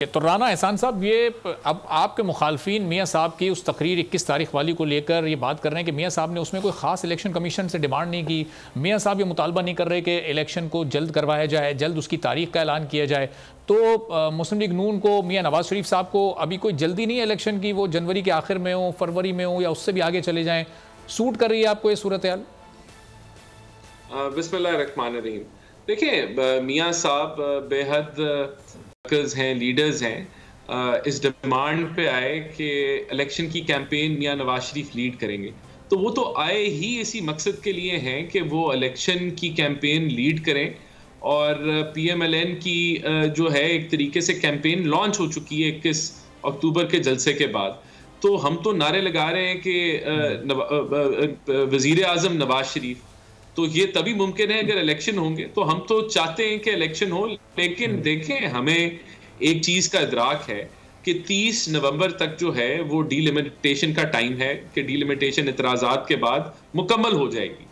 तो राना एहसान साहब, ये अब आपके मुखालफिन मियाँ साहब की उस तकरीर 21 तारीख वाली को लेकर ये बात कर रहे हैं कि मियाँ साहब ने उसमें कोई ख़ास इलेक्शन कमीशन से डिमांड नहीं की। मियाँ साहब ये मुतालबा नहीं कर रहे कि इलेक्शन को जल्द करवाया जाए, जल्द उसकी तारीख का ऐलान किया जाए। तो मुस्लिम लीग नून को, मियाँ नवाज़ शरीफ साहब को अभी कोई जल्दी नहीं है इलेक्शन की, वो जनवरी के आखिर में हो, फरवरी में हो या उससे भी आगे चले जाएँ। सूट कर रही है आपको ये सूरत हाल? बिस्मिल्लाहिर्रहमानिर्रहीम। देखिए, मियाँ साहब बेहद हैं, लीडर्स हैं, इस डिमांड पे आए कि इलेक्शन की कैंपेन मियाँ नवाज शरीफ लीड करेंगे। तो वो तो आए ही इसी मकसद के लिए हैं कि वो इलेक्शन की कैंपेन लीड करें। और PMLN की जो है एक तरीके से कैंपेन लॉन्च हो चुकी है 21 अक्टूबर के जलसे के बाद। तो हम तो नारे लगा रहे हैं कि वजीर आजम नवाज शरीफ, तो ये तभी मुमकिन है अगर इलेक्शन होंगे। तो हम तो चाहते हैं कि इलेक्शन हो, लेकिन देखें, हमें एक चीज का इदराक है कि 30 नवंबर तक जो है वो डीलिमिटेशन का टाइम है कि डीलिमिटेशन इतराजात के बाद मुकम्मल हो जाएगी।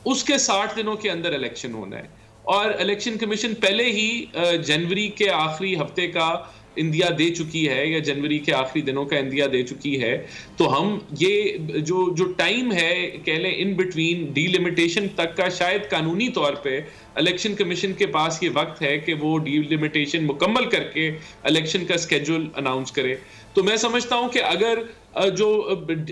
उसके 60 दिनों के अंदर इलेक्शन होना है और इलेक्शन कमीशन पहले ही जनवरी के आखिरी हफ्ते का इंदिया दे चुकी है या जनवरी के आखिरी दिनों का इंदिया दे चुकी है। तो हम ये जो टाइम है, कह लें इन बिटवीन डीलिमिटेशन तक का, शायद कानूनी तौर पे इलेक्शन कमीशन के पास ये वक्त है कि वो डीलिमिटेशन मुकम्मल करके इलेक्शन का स्केड्यूल अनाउंस करे। तो मैं समझता हूं कि अगर जो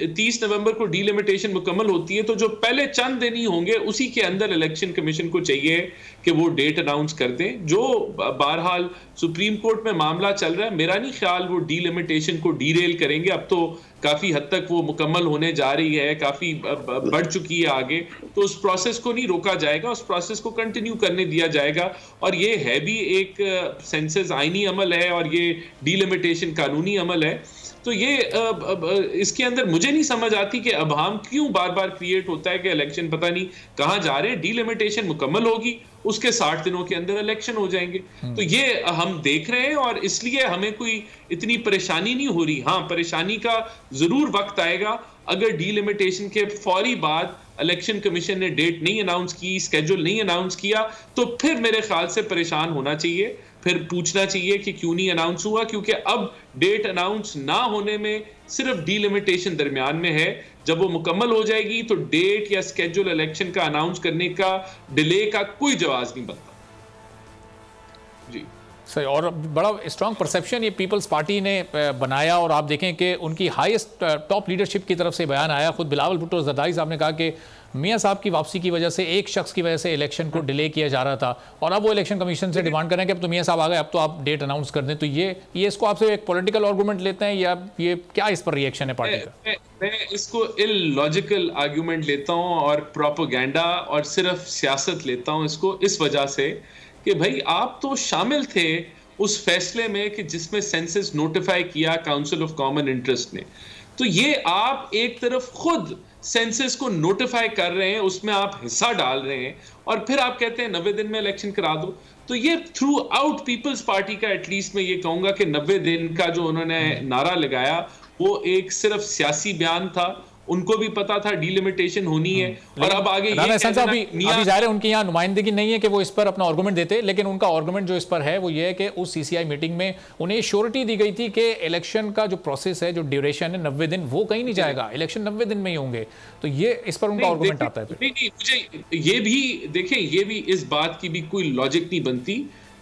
30 नवंबर को डीलिमिटेशन मुकम्मल होती है तो जो पहले चंद दिन ही होंगे उसी के अंदर इलेक्शन कमीशन को चाहिए कि वो डेट अनाउंस कर दें। जो बहरहाल सुप्रीम कोर्ट में मामला चल रहा है, मेरा नहीं ख्याल वो डीलिमिटेशन को डीरेल करेंगे। अब तो काफी हद तक वो मुकम्मल होने जा रही है, काफी बढ़ चुकी है आगे। तो उस प्रोसेस को नहीं रोका जाएगा, उस प्रोसेस को कंटिन्यू करने दिया जाएगा। और ये है भी एक सेंसस आईनी अमल है और ये डीलिमिटेशन कानूनी अमल है। तो ये इसके अंदर मुझे नहीं समझ आती कि अब हम क्यों बार बार क्रिएट होता है कि इलेक्शन पता नहीं कहां जा रहे हैं। डीलिमिटेशन मुकम्मल होगी, उसके 60 दिनों के अंदर इलेक्शन हो जाएंगे। तो ये हम देख रहे हैं और इसलिए हमें कोई इतनी परेशानी नहीं हो रही। हाँ, परेशानी का जरूर वक्त आएगा अगर डीलिमिटेशन के फौरी बाद इलेक्शन कमीशन ने डेट नहीं अनाउंस की, स्केड्यूल नहीं अनाउंस किया, तो फिर मेरे ख्याल से परेशान होना चाहिए, फिर पूछना चाहिए कि क्यों नहीं अनाउंस हुआ। क्योंकि अब डेट अनाउंस ना होने में सिर्फ डीलिमिटेशन दरमियान में है। जब वो मुकम्मल हो जाएगी तो डेट या स्केड्यूल इलेक्शन का अनाउंस करने का डिले का कोई जवाब नहीं बनता। जी सही। और बड़ा स्ट्रॉन्ग परसेप्शन ये पीपल्स पार्टी ने बनाया और आप देखें कि उनकी हाईएस्ट टॉप लीडरशिप की तरफ से बयान आया। खुद बिलावल भुट्टो ज़रदारी साहब ने कहा कि मियाँ साहब की वापसी की वजह से, एक शख्स की वजह से इलेक्शन को डिले किया जा रहा था और अब वो इलेक्शन कमीशन से डिमांड कर रहे हैं कि अब तो मियाँ साहब आ गए, अब तो आप डेट अनाउंस कर दें। तो ये इसको आपसे एक पॉलिटिकल आर्गूमेंट लेते हैं या ये क्या इस पर रिएक्शन है पार्टी का? मैं इसको इलॉजिकल आर्गूमेंट लेता हूँ और प्रोपेगेंडा और सिर्फ सियासत लेता हूँ इसको, इस वजह से कि भाई आप तो शामिल थे उस फैसले में कि जिसमें सेंसस नोटिफाई किया काउंसिल ऑफ कॉमन इंटरेस्ट ने। तो ये आप एक तरफ खुद सेंसस को नोटिफाई कर रहे हैं, उसमें आप हिस्सा डाल रहे हैं और फिर आप कहते हैं 90 दिन में इलेक्शन करा दो। तो ये थ्रू आउट पीपल्स पार्टी का, एटलीस्ट मैं ये कहूंगा कि 90 दिन का जो उन्होंने नारा लगाया वो एक सिर्फ सियासी बयान था। उनको भी पता था डीलिमिटेशन होनी है। और अब आगे अभी ज़ाहिर है उनकी यहाँ नुमाइंदगी नहीं है कि वो इस पर अपना आर्गूमेंट देते, लेकिन उनका आर्गूमेंट जो इस पर है वो ये है कि उस CCI मीटिंग में उन्हें श्योरिटी दी गई थी कि इलेक्शन का जो प्रोसेस है, जो ड्यूरेशन है 90 दिन, वो कहीं नहीं जाएगा, इलेक्शन 90 दिन में ही होंगे। तो ये इस पर उनका आर्गूमेंट आता है। नहीं, मुझे ये भी देखें, ये भी इस बात की भी कोई लॉजिक नहीं बनती।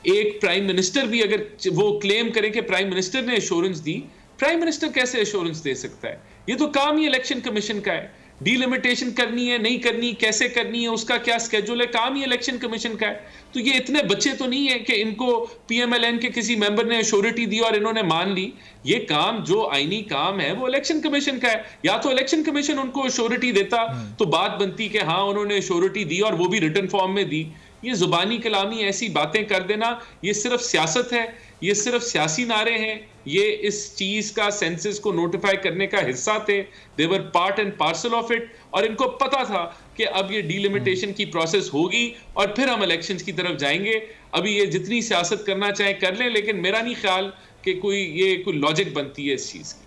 एक प्राइम मिनिस्टर भी अगर वो क्लेम करे कि प्राइम मिनिस्टर ने एश्योरेंस दी, प्राइम मिनिस्टर कैसे एश्योरेंस दे सकता है? ये तो काम ही इलेक्शन कमीशन का है। डीलिमिटेशन करनी है, नहीं करनी, कैसे करनी है, उसका क्या स्केड्यूल है, काम ही इलेक्शन कमीशन का है। तो ये इतने बच्चे तो नहीं है कि इनको PMLN के किसी मेंबर ने एश्योरिटी दी और इन्होंने मान ली। ये काम जो आईनी काम है वो इलेक्शन कमीशन का है। या तो इलेक्शन कमीशन उनको एश्योरिटी देता तो बात बनती कि हाँ उन्होंने एश्योरिटी दी और वो भी रिटन फॉर्म में दी। ये जुबानी कलामी ऐसी बातें कर देना, ये सिर्फ सियासत है, ये सिर्फ सियासी नारे हैं। ये इस चीज का, सेंसस को नोटिफाई करने का हिस्सा थे। They were part and parcel of it. और इनको पता था कि अब ये डीलिमिटेशन की प्रोसेस होगी और फिर हम इलेक्शंस की तरफ जाएंगे। अभी ये जितनी सियासत करना चाहे कर लें, लेकिन मेरा नहीं ख्याल कि कोई लॉजिक बनती है इस चीज की।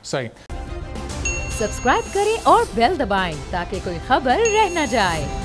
सही। सब्सक्राइब करें और बेल दबाएं ताकि कोई खबर रह न जाए।